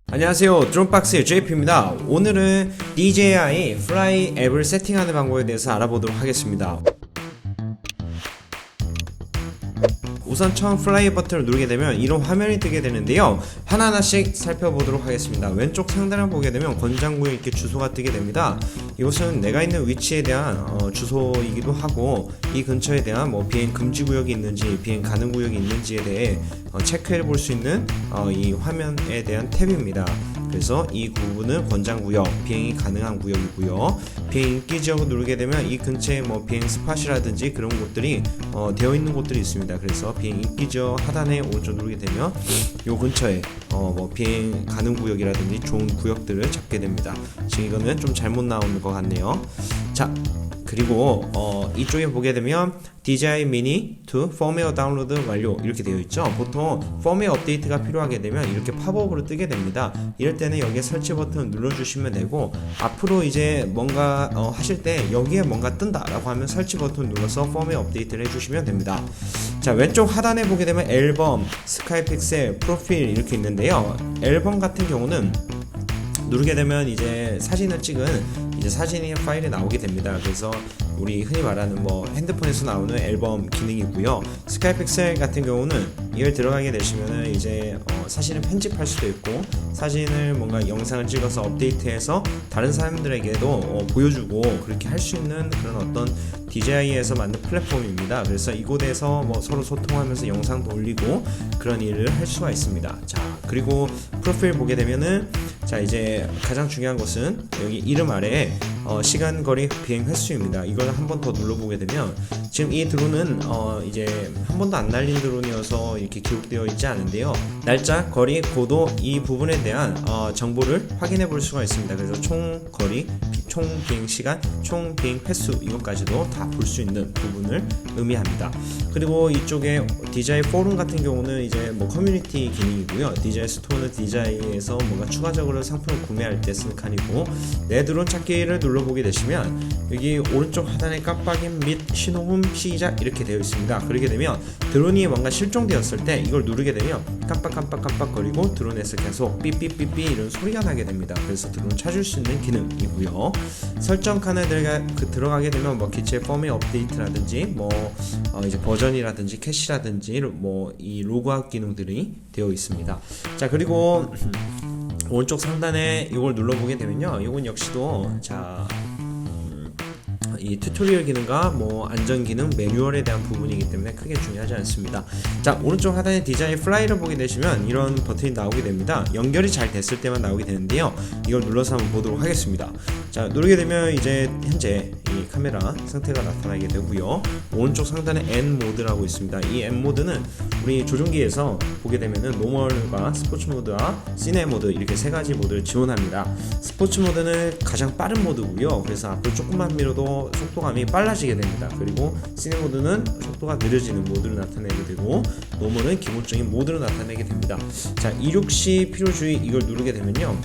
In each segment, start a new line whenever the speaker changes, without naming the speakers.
안녕하세요, 드론박스의 JP입니다. 오늘은 DJI Fly 앱을 세팅하는 방법에 대해서 알아보도록 하겠습니다. 우선 처음 플라이 버튼을 누르게 되면 이런 화면이 뜨게 되는데요, 하나하나씩 살펴보도록 하겠습니다. 왼쪽 상단을 보게 되면 권장구역 이렇게 주소가 뜨게 됩니다. 이것은 내가 있는 위치에 대한 주소이기도 하고, 이 근처에 대한 비행 금지 구역이 있는지 비행 가능 구역이 있는지에 대해 체크해 볼 수 있는 이 화면에 대한 탭입니다. 그래서 이 부분은 권장구역, 비행이 가능한 구역이고요. 비행 인기 지역을 누르게 되면 이 근처에 비행 스팟이라든지 그런 곳들이 되어 있는 곳들이 있습니다. 그래서 비행 인기 지역 하단에 오른쪽 누르게 되면 이 근처에 비행 가능 구역이라든지 좋은 구역들을 잡게 됩니다. 지금 이거는 좀 잘못 나오는 것 같네요. 자, 그리고 이쪽에 보게 되면 DJI Mini 2 펌웨어 다운로드 완료 이렇게 되어 있죠. 보통 펌웨어 업데이트가 필요하게 되면 이렇게 팝업으로 뜨게 됩니다. 이럴 때는 여기에 설치 버튼을 눌러주시면 되고, 앞으로 이제 뭔가 하실 때 여기에 뭔가 뜬다 라고 하면 설치 버튼 눌러서 펌웨어 업데이트를 해주시면 됩니다. 자, 왼쪽 하단에 보게 되면 앨범, 스카이 픽셀, 프로필 이렇게 있는데요, 앨범 같은 경우는 누르게 되면 이제 사진을 찍은 사진이 파일이 나오게 됩니다. 그래서 우리 흔히 말하는 핸드폰에서 나오는 앨범 기능이고요. 스카이 픽셀 같은 경우는 이걸 들어가게 되시면은 이제 사진을 편집할 수도 있고, 사진을 뭔가 영상을 찍어서 업데이트해서 다른 사람들에게도 보여주고 그렇게 할 수 있는 그런 어떤 DJI에서 만든 플랫폼입니다. 그래서 이곳에서 서로 소통하면서 영상도 올리고 그런 일을 할 수가 있습니다. 자, 그리고 프로필 보게 되면은, 자, 이제 가장 중요한 것은 여기 이름 아래에 시간, 거리, 비행 횟수입니다. 이걸 한 번 더 눌러보게 되면 지금 이 드론은 이제 한 번도 안 날린 드론이어서 이렇게 기록되어 있지 않은데요, 날짜, 거리, 고도 이 부분에 대한 정보를 확인해 볼 수가 있습니다. 그래서 총 거리, 총 비행 시간, 총 비행 횟수 이것까지도 다 볼 수 있는 부분을 의미합니다. 그리고 이쪽에 DJI 포럼 같은 경우는 이제 커뮤니티 기능이고요. DJI 스토어는 DJI에서 뭔가 추가적으로 상품을 구매할 때 쓰는 칸이고, 내 드론 찾기를 눌러보게 되시면 여기 오른쪽 하단에 깜빡이 및 신호음 시작 이렇게 되어 있습니다. 그렇게 되면 드론이 뭔가 실종되었을 때 이걸 누르게 되면 깜빡 거리고 드론에서 계속 삐삐삐삐 이런 소리가 나게 됩니다. 그래서 드론 찾을 수 있는 기능이고요. 설정 칸에 들어가게 되면 기체 펌웨어 업데이트라든지 이제 버전이라든지 캐시라든지 이 로그아웃 기능들이 되어 있습니다. 자, 그리고 오른쪽 상단에 이걸 눌러보게 되면요, 이건 역시도 이 튜토리얼 기능과 안전 기능, 매뉴얼에 대한 부분이기 때문에 크게 중요하지 않습니다. 자, 오른쪽 하단에 DJI Fly를 보게 되시면 이런 버튼이 나오게 됩니다. 연결이 잘 됐을 때만 나오게 되는데요, 이걸 눌러서 한번 보도록 하겠습니다. 자, 누르게 되면 이제 현재 이 카메라 상태가 나타나게 되고요, 오른쪽 상단에 N 모드라고 있습니다. 이 N 모드는 우리 조종기에서 보게 되면은 노멀과 스포츠 모드와 시네 모드 이렇게 세 가지 모드를 지원합니다. 스포츠 모드는 가장 빠른 모드고요. 그래서 앞으로 조금만 밀어도 속도감이 빨라지게 됩니다. 그리고 시네 모드는 속도가 느려지는 모드로 나타내게 되고, 노멀은 기본적인 모드로 나타내게 됩니다. 자, 이륙시 필요주의 이걸 누르게 되면요,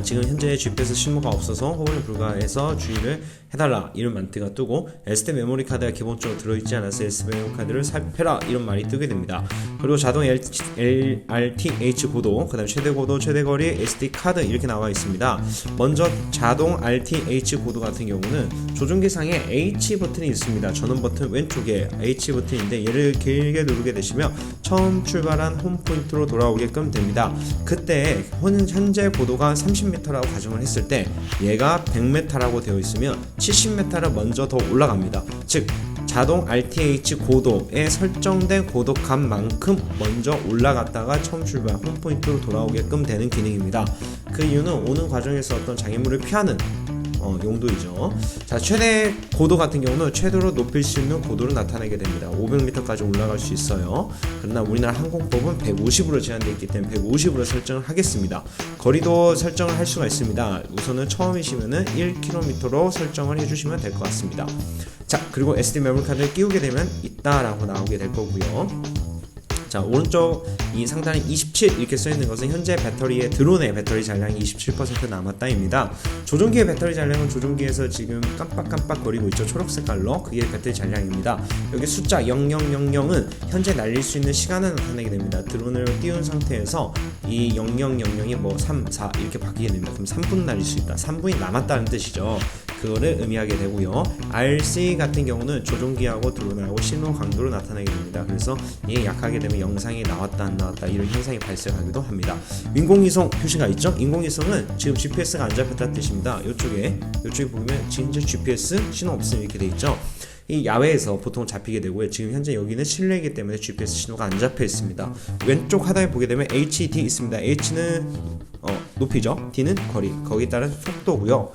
지금 현재 GPS 신호가 없어서 호응이 불가해서 주의를 해달라 이런 멘트가 뜨고, SD 메모리 카드가 기본적으로 들어있지 않아서 SD 메모리 카드를 살펴라 이런 말이 뜨게 됩니다. 그리고 자동 RTH 고도, 그 다음 최대 고도, 최대 거리, SD 카드 이렇게 나와 있습니다. 먼저 자동 RTH 고도 같은 경우는 조종기상에 H 버튼이 있습니다. 전원 버튼 왼쪽에 H 버튼인데, 얘를 길게 누르게 되시면 처음 출발한 홈 포인트로 돌아오게끔 됩니다. 그때 현재 고도가 30m라고 가정을 했을 때 얘가 100m라고 되어 있으면 70m를 먼저 더 올라갑니다. 즉 자동 RTH 고도에 설정된 고도값만큼 먼저 올라갔다가 처음 출발 홈포인트로 돌아오게끔 되는 기능입니다. 그 이유는 오는 과정에서 어떤 장애물을 피하는 용도이죠. 자, 최대 고도 같은 경우는 최대로 높일 수 있는 고도를 나타내게 됩니다. 500m까지 올라갈 수 있어요. 그러나 우리나라 항공법은 150으로 제한되어 있기 때문에 150으로 설정을 하겠습니다. 거리도 설정을 할 수가 있습니다. 우선은 처음이시면은 1km로 설정을 해주시면 될 것 같습니다. 자, 그리고 SD 메모리 카드를 끼우게 되면 있다라고 나오게 될 거고요. 자, 오른쪽 이 상단에 27 이렇게 써있는 것은 현재 배터리의 드론의 배터리 잔량이 27% 남았다입니다. 조종기의 배터리 잔량은 조종기에서 지금 깜빡깜빡 거리고 있죠. 초록 색깔로. 그게 배터리 잔량입니다. 여기 숫자 0000은 현재 날릴 수 있는 시간을 나타내게 됩니다. 드론을 띄운 상태에서 이 0000이 뭐 3, 4 이렇게 바뀌게 됩니다. 그럼 3분 날릴 수 있다. 3분이 남았다는 뜻이죠. 그거를 의미하게 되고요. RC 같은 경우는 조종기하고 드론하고 신호 강도로 나타나게 됩니다. 그래서 이게 약하게 되면 영상이 나왔다 안 나왔다 이런 현상이 발생하기도 합니다. 인공위성 표시가 있죠. 인공위성은 지금 GPS가 안 잡혔다는 뜻입니다. 이쪽에 보면 지금 GPS 신호 없으면 이렇게 돼 있죠. 이 야외에서 보통 잡히게 되고요. 지금 현재 여기는 실내이기 때문에 GPS 신호가 안 잡혀 있습니다. 왼쪽 하단에 보게 되면 HD 있습니다. H는 높이죠. D는 거리. 거기에 따른 속도고요.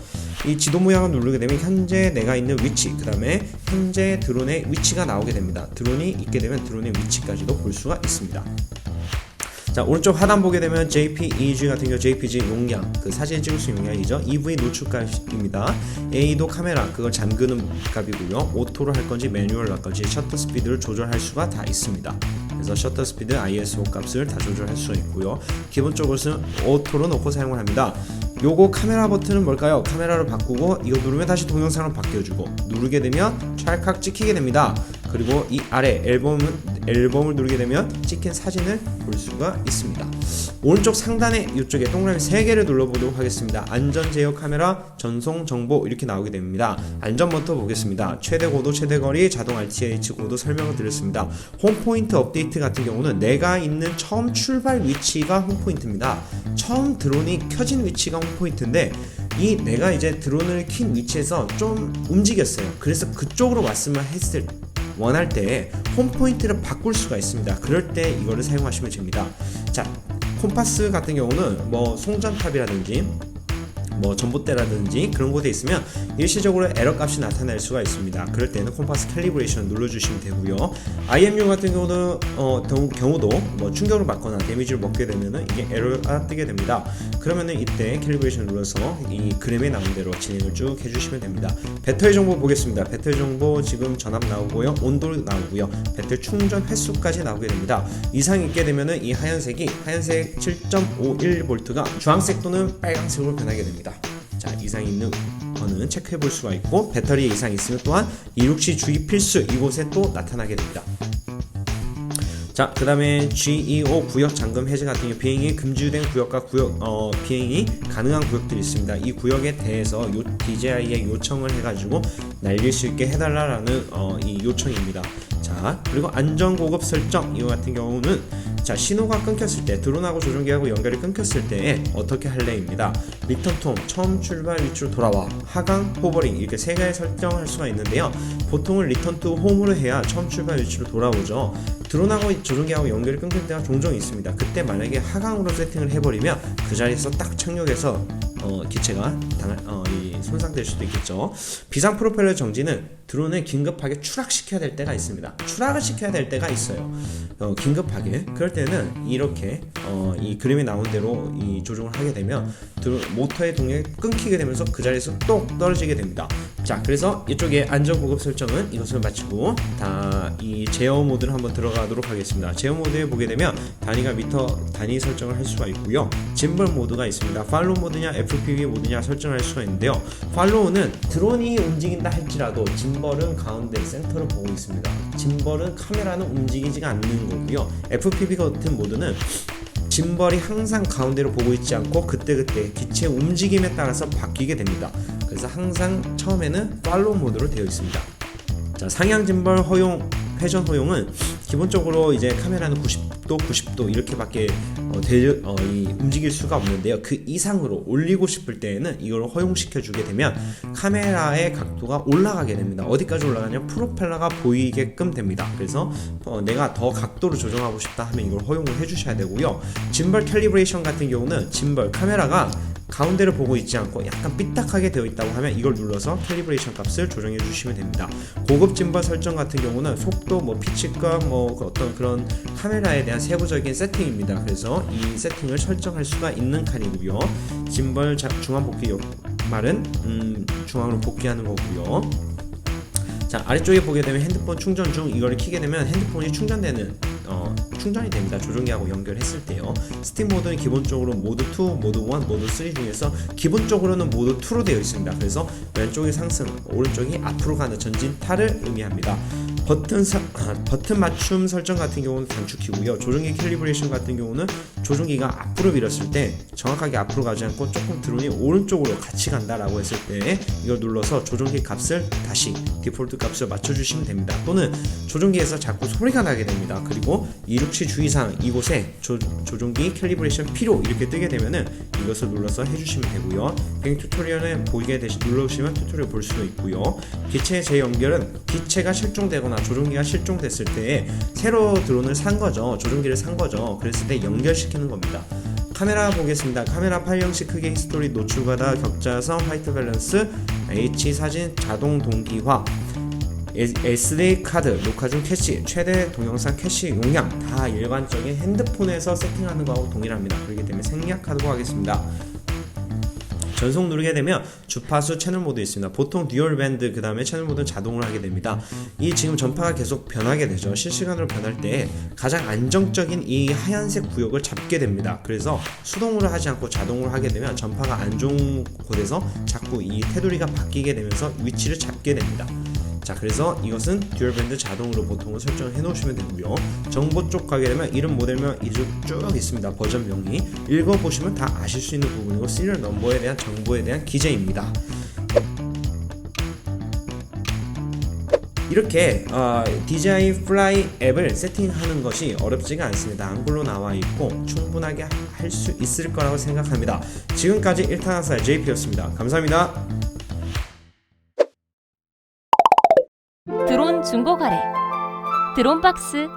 이 지도 모양을 누르게 되면 현재 내가 있는 위치, 그 다음에 현재 드론의 위치가 나오게 됩니다. 드론이 있게 되면 드론의 위치까지도 볼 수가 있습니다. 자, 오른쪽 하단 보게 되면 JPEG 같은 경우 JPG 용량, 그 사진 찍을 수 있는 용량이죠. EV 노출값입니다. A도 카메라, 그걸 잠그는 값이고요. 오토로 할 건지 매뉴얼로 할 건지 셔터 스피드를 조절할 수가 다 있습니다. 그래서 셔터 스피드, ISO 값을 다 조절할 수가 있고요. 기본적으로는 오토로 놓고 사용을 합니다. 요거 카메라 버튼은 뭘까요? 카메라를 바꾸고 이거 누르면 다시 동영상으로 바뀌어주고, 누르게 되면 찰칵 찍히게 됩니다. 그리고 이 아래 앨범을 누르게 되면 찍힌 사진을 볼 수가 있습니다. 오른쪽 상단에 이쪽에 동그라미 3개를 눌러보도록 하겠습니다. 안전 제어 카메라, 전송 정보 이렇게 나오게 됩니다. 안전부터 보겠습니다. 최대 고도, 최대 거리, 자동 RTH 고도 설명을 드렸습니다. 홈포인트 업데이트 같은 경우는 내가 있는 처음 출발 위치가 홈포인트입니다. 처음 드론이 켜진 위치가 홈포인트인데, 이 내가 이제 드론을 킨 위치에서 좀 움직였어요. 그래서 그쪽으로 왔으면 원할 때 홈포인트를 바꿀 수가 있습니다. 그럴 때 이거를 사용하시면 됩니다. 자, 콤파스 같은 경우는 뭐 송전탑이라든지 뭐 전봇대라든지 그런 곳에 있으면 일시적으로 에러 값이 나타날 수가 있습니다. 그럴 때는 콤파스 캘리브레이션 눌러주시면 되고요. IMU 같은 경우도 뭐 충격을 받거나 데미지를 먹게 되면은 이게 에러가 뜨게 됩니다. 그러면은 이때 캘리브레이션 눌러서 이 그램에 나온 대로 진행을 쭉 해주시면 됩니다. 배터리 정보 보겠습니다. 배터리 정보 지금 전압 나오고요, 온도 나오고요, 배터리 충전 횟수까지 나오게 됩니다. 이상 있게 되면은 이 하얀색 7.51V가 주황색 또는 빨간색으로 변하게 됩니다. 자, 이상 있는 거는 체크해 볼 수가 있고, 배터리에 이상 있으면 또한 이륙시 주의 필수 이곳에 또 나타나게 됩니다. 자, 그 다음에 GEO 구역 잠금 해제 같은 경우 비행이 금지된 구역과 비행이 가능한 구역들이 있습니다. 이 구역에 대해서 DJI에 요청을 해가지고 날릴 수 있게 해달라는 이 요청입니다. 자, 그리고 안전고급 설정 이거 같은 경우는 자, 신호가 끊겼을 때, 드론하고 조종기하고 연결이 끊겼을 때 어떻게 할래입니다. 리턴 투 홈, 처음 출발 위치로 돌아와, 하강, 호버링 이렇게 3가지 설정할 수가 있는데요. 보통은 리턴 투 홈으로 해야 처음 출발 위치로 돌아오죠. 드론하고 조종기하고 연결이 끊길 때가 종종 있습니다. 그때 만약에 하강으로 세팅을 해버리면 그 자리에서 딱 착륙해서 기체가 손상될 수도 있겠죠. 비상 프로펠러 정지는 드론을 긴급하게 추락시켜야 될 때가 있습니다. 추락을 시켜야 될 때가 있어요. 긴급하게. 그럴 때는 이렇게 이 그림에 나온 대로 이 조종을 하게 되면 모터의 동력이 끊기게 되면서 그 자리에서 똑 떨어지게 됩니다. 자, 그래서 이쪽에 안전 고급 설정은 이것을 마치고 이 제어 모드를 한번 들어가도록 하겠습니다. 제어 모드에 보게 되면 단위가 미터 단위 설정을 할 수가 있고요. 짐벌 모드가 있습니다. 팔로우 모드냐 FPV 모드냐 설정할 수가 있는데요. 팔로우는 드론이 움직인다 할지라도 짐벌은 가운데 센터를 보고 있습니다. 짐벌은 카메라는 움직이지가 않는 거고요. FPV 같은 모드는 짐벌이 항상 가운데로 보고 있지 않고 그때그때 기체 움직임에 따라서 바뀌게 됩니다. 그래서 항상 처음에는 팔로우 모드로 되어 있습니다. 자, 상향 짐벌 허용, 회전 허용은 기본적으로 이제 카메라는 90도 이렇게밖에 움직일 수가 없는데요. 그 이상으로 올리고 싶을 때에는 이걸 허용시켜 주게 되면 카메라의 각도가 올라가게 됩니다. 어디까지 올라가냐면 프로펠러가 보이게끔 됩니다. 그래서 내가 더 각도를 조정하고 싶다 하면 이걸 허용을 해 주셔야 되고요. 짐벌 캘리브레이션 같은 경우는 짐벌 카메라가 가운데를 보고 있지 않고 약간 삐딱하게 되어 있다고 하면 이걸 눌러서 캘리브레이션 값을 조정해 주시면 됩니다. 고급 짐벌 설정 같은 경우는 속도, 피치값, 어떤 그런 카메라에 대한 세부적인 세팅입니다. 그래서 이 세팅을 설정할 수가 있는 칸이고요. 짐벌 중앙 복귀 말은 중앙으로 복귀하는 거고요. 자, 아래쪽에 보게 되면 핸드폰 충전 중 이거를 켜게 되면 핸드폰이 충전되는 충전이 됩니다. 조종기하고 연결했을 때요. 스팀 모드는 기본적으로 모드 2, 모드 1, 모드 3 중에서 기본적으로는 모드 2로 되어 있습니다. 그래서 왼쪽이 상승, 오른쪽이 앞으로 가는 전진타를 의미합니다. 버튼 맞춤 설정 같은 경우는 단축키고요. 조종기 캘리브레이션 같은 경우는 조종기가 앞으로 밀었을 때 정확하게 앞으로 가지 않고 조금 드론이 오른쪽으로 같이 간다라고 했을 때 이걸 눌러서 조종기 값을 다시 디폴트 값을 맞춰주시면 됩니다. 또는 조종기에서 자꾸 소리가 나게 됩니다. 그리고 267 주의사항 이곳에 조종기 캘리브레이션 필요 이렇게 뜨게 되면은 이것을 눌러서 해주시면 되고요. 뱅 튜토리얼에 보이게 눌러주시면 튜토리얼 볼 수도 있고요. 기체 재연결은 기체가 실종되거나 조종기가 실종됐을 때 새로 드론을 산 거죠. 조종기를 산 거죠. 그랬을 때 연결시키는 겁니다. 카메라 보겠습니다. 카메라 파일 형식 크기 히스토리 노출과다 격자성 화이트 밸런스 H 사진 자동 동기화 SD 카드 녹화 중 캐시 최대 동영상 캐시 용량 다 일반적인 핸드폰에서 세팅하는 거하고 동일합니다. 그렇기 때문에 생략하도록 하겠습니다. 전송 누르게 되면 주파수 채널 모드 있습니다. 보통 듀얼 밴드 그 다음에 채널 모드는 자동으로 하게 됩니다. 이 지금 전파가 계속 변하게 되죠. 실시간으로 변할 때 가장 안정적인 이 하얀색 구역을 잡게 됩니다. 그래서 수동으로 하지 않고 자동으로 하게 되면 전파가 안 좋은 곳에서 자꾸 이 테두리가 바뀌게 되면서 위치를 잡게 됩니다. 자, 그래서 이것은 듀얼밴드 자동으로 보통은 설정을 해 놓으시면 되고요. 정보 쪽 가게 되면 이름 모델명 이쪽 쭉 있습니다. 버전명이 읽어보시면 다 아실 수 있는 부분이고 시리얼 넘버에 대한 정보에 대한 기재입니다. 이렇게 DJI Fly 앱을 세팅하는 것이 어렵지가 않습니다. 한글로 나와 있고 충분하게 할 수 있을 거라고 생각합니다. 지금까지 1탄 학살 JP였습니다. 감사합니다.
드론 중고 거래 드론박스